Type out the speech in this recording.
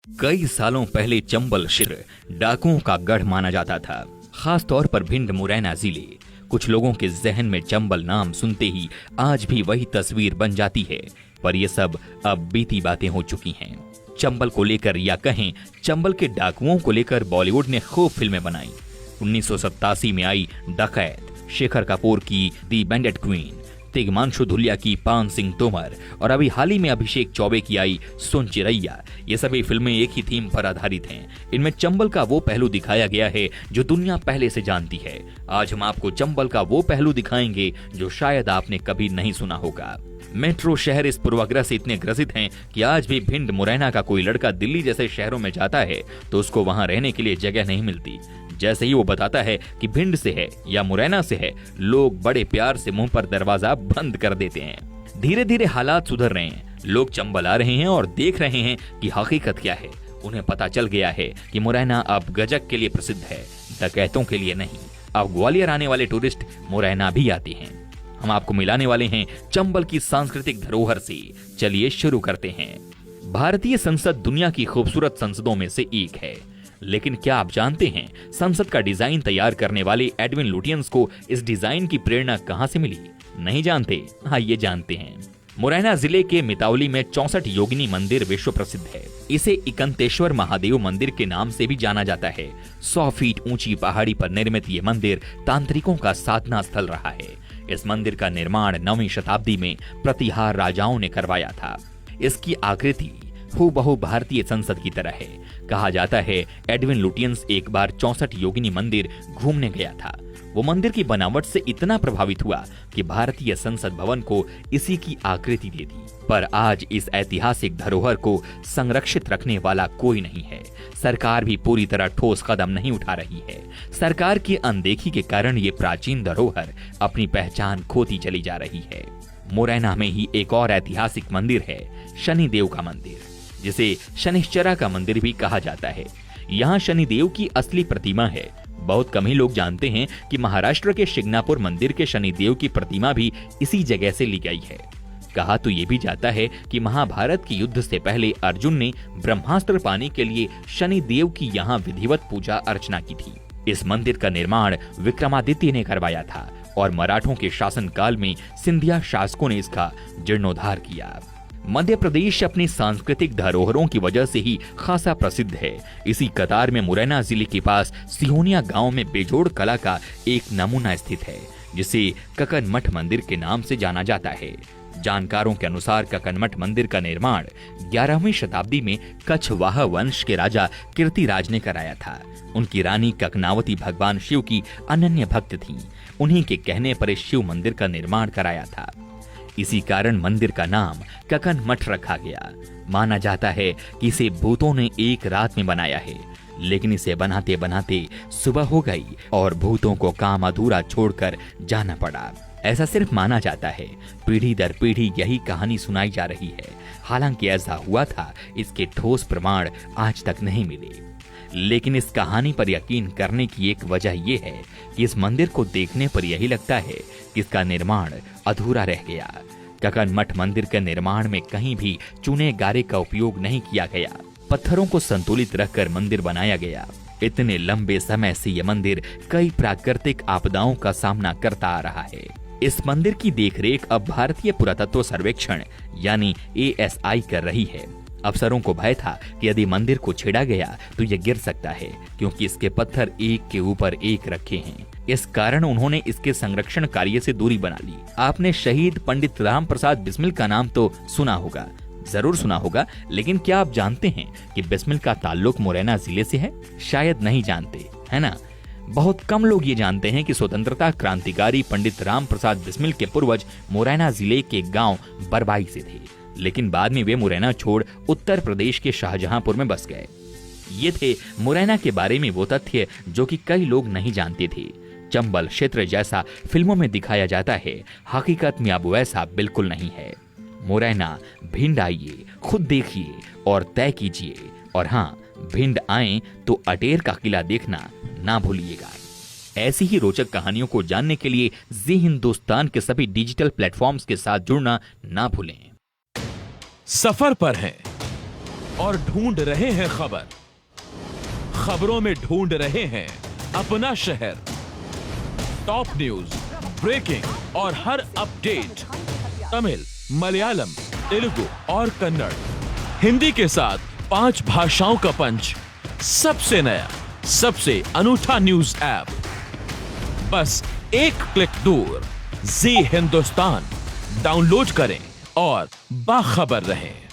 कई सालों पहले चंबल क्षेत्र डाकुओं का गढ़ माना जाता था, खास तौर पर भिंड मुरैना जिले। कुछ लोगों के जहन में चंबल नाम सुनते ही आज भी वही तस्वीर बन जाती है, पर ये सब अब बीती बातें हो चुकी हैं। चंबल को लेकर या कहें चंबल के डाकुओं को लेकर बॉलीवुड ने खूब फिल्में बनाई। 1987 में आई डकैत, शेखर कपूर की दी बैंडेड क्वीन, तिग्मांशु धुलिया की पान सिंह तोमर और अभी हाल ही में अभिषेक चौबे की आई सुन चिरैया। ये सभी फिल्में एक ही थीम पर आधारित हैं। इनमें चंबल का वो पहलू दिखाया गया है जो दुनिया पहले से जानती है। आज हम आपको चंबल का वो पहलू दिखाएंगे जो शायद आपने कभी नहीं सुना होगा। मेट्रो शहर इस पूर्वाग्रह से इतने ग्रसित हैं कि आज भी भिंड मुरैना का कोई लड़का दिल्ली जैसे शहरों में जाता है तो उसको वहां रहने के लिए जगह नहीं मिलती। जैसे ही वो बताता है कि भिंड से है या मुरैना से है, लोग बड़े प्यार से मुंह पर दरवाजा बंद कर देते हैं। धीरे धीरे हालात सुधर रहे हैं, लोग चंबल आ रहे हैं और देख रहे हैं कि हकीकत क्या है। उन्हें पता चल गया है कि मुरैना अब गजक के लिए प्रसिद्ध है, डकैतों के लिए नहीं। अब ग्वालियर आने वाले टूरिस्ट मुरैना भी आते हैं। हम आपको मिलाने वाले हैं चंबल की सांस्कृतिक धरोहर से। चलिए शुरू करते हैं। भारतीय संसद दुनिया की खूबसूरत संसदों में से एक है, लेकिन क्या आप जानते हैं संसद का डिजाइन तैयार करने वाले एडविन लुटियंस को इस डिजाइन की प्रेरणा कहां से मिली? नहीं जानते? आइए जानते हैं। मुरैना जिले के मितावली में 64 योगिनी मंदिर विश्व प्रसिद्ध है। इसे इकंतेश्वर महादेव मंदिर के नाम से भी जाना जाता है। 100 फीट ऊंची पहाड़ी पर निर्मित ये मंदिर तांत्रिकों का साधना स्थल रहा है। इस मंदिर का निर्माण 9वीं शताब्दी में प्रतिहार राजाओं ने करवाया था। इसकी आकृति हूबहू भारतीय संसद की तरह है। कहा जाता है एडविन लुटियंस एक बार 64 योगिनी मंदिर घूमने गया था। वो मंदिर की बनावट से इतना प्रभावित हुआ कि भारतीय संसद भवन को इसी की आकृति दे दी। पर आज इस ऐतिहासिक धरोहर को संरक्षित रखने वाला कोई नहीं है। सरकार भी पूरी तरह ठोस कदम नहीं उठा रही है। सरकार की अनदेखी के कारण ये प्राचीन धरोहर अपनी पहचान खोती चली जा रही है। मुरैना में ही एक और ऐतिहासिक मंदिर है, शनिदेव का मंदिर, जिसे शनिश्चरा का मंदिर भी कहा जाता है। यहाँ शनिदेव की असली प्रतिमा है। बहुत कम ही लोग जानते हैं कि महाराष्ट्र के शिग्नापुर मंदिर के शनिदेव की प्रतिमा भी इसी जगह से ली गई है। कहा तो ये भी जाता है कि महाभारत के युद्ध से पहले अर्जुन ने ब्रह्मास्त्र पाने के लिए शनिदेव की यहाँ विधिवत पूजा अर्चना की थी। इस मंदिर का निर्माण विक्रमादित्य ने करवाया था और मराठों के शासनकाल में सिंधिया शासकों ने इसका जीर्णोद्धार किया। मध्य प्रदेश अपनी सांस्कृतिक धरोहरों की वजह से ही खासा प्रसिद्ध है। इसी कतार में मुरैना जिले के पास सिहोनिया गांव में बेजोड़ कला का एक नमूना स्थित है, जिसे ककन मठ मंदिर के नाम से जाना जाता है। जानकारों के अनुसार ककन मठ मंदिर का निर्माण 11वीं शताब्दी में कछवाहा वंश के राजा कीर्तिराज ने कराया था। उनकी रानी ककनावती भगवान शिव की अनन्य भक्त थीं। उन्हीं के कहने पर इस शिव मंदिर का निर्माण कराया था। इसी कारण मंदिर का नाम ककन मठ रखा गया। माना जाता है कि इसे भूतों ने एक रात में बनाया है, लेकिन इसे बनाते बनाते सुबह हो गई और भूतों को काम अधूरा छोड़कर जाना पड़ा। ऐसा सिर्फ माना जाता है, पीढ़ी दर पीढ़ी यही कहानी सुनाई जा रही है। हालांकि ऐसा हुआ था, इसके ठोस प्रमाण आज तक नहीं मिले। लेकिन इस कहानी पर यकीन करने की एक वजह यह है कि इस मंदिर को देखने पर यही लगता है कि इसका निर्माण अधूरा रह गया। ककन मठ मंदिर के निर्माण में कहीं भी चूने गारे का उपयोग नहीं किया गया। पत्थरों को संतुलित रखकर मंदिर बनाया गया। इतने लंबे समय से यह मंदिर कई प्राकृतिक आपदाओं का सामना करता आ रहा है। इस मंदिर की देखरेख अब भारतीय पुरातत्व सर्वेक्षण यानी ASI कर रही है। अफसरों को भय था कि यदि मंदिर को छेड़ा गया तो यह गिर सकता है, क्योंकि इसके पत्थर एक के ऊपर एक रखे हैं। इस कारण उन्होंने इसके संरक्षण कार्य से दूरी बना ली। आपने शहीद पंडित राम प्रसाद बिस्मिल का नाम तो सुना होगा, जरूर सुना होगा, लेकिन क्या आप जानते हैं कि बिस्मिल का ताल्लुक मुरैना जिले से है? शायद नहीं जानते, है ना? बहुत कम लोग ये जानते हैं कि स्वतंत्रता क्रांतिकारी पंडित राम प्रसाद बिस्मिल के पूर्वज मुरैना जिले के गांव बरबाई से थे, लेकिन बाद में वे मुरैना छोड़ उत्तर प्रदेश के शाहजहांपुर में बस गए। ये थे मुरैना के बारे में वो तथ्य जो कि कई लोग नहीं जानते थे। चंबल क्षेत्र जैसा फिल्मों में दिखाया जाता है, हकीकत में अब वैसा बिल्कुल नहीं है। मुरैना भिंड आइए, खुद देखिए और तय कीजिए। और हाँ, भिंड आए तो अटेर का किला देखना ना भूलिएगा। ऐसी ही रोचक कहानियों को जानने के लिए जी हिंदुस्तान के सभी डिजिटल प्लेटफॉर्म्स के साथ जुड़ना ना भूलें। सफर पर हैं, और ढूंढ रहे हैं खबर। खबरों में ढूंढ रहे हैं अपना शहर। टॉप न्यूज, ब्रेकिंग और हर अपडेट तमिल, मलयालम, तेलुगु और कन्नड़, हिंदी के साथ 5 भाषाओं का पंच। सबसे नया, सबसे अनूठा न्यूज ऐप, बस एक क्लिक दूर। जी हिंदुस्तान डाउनलोड करें और बाखबर रहें।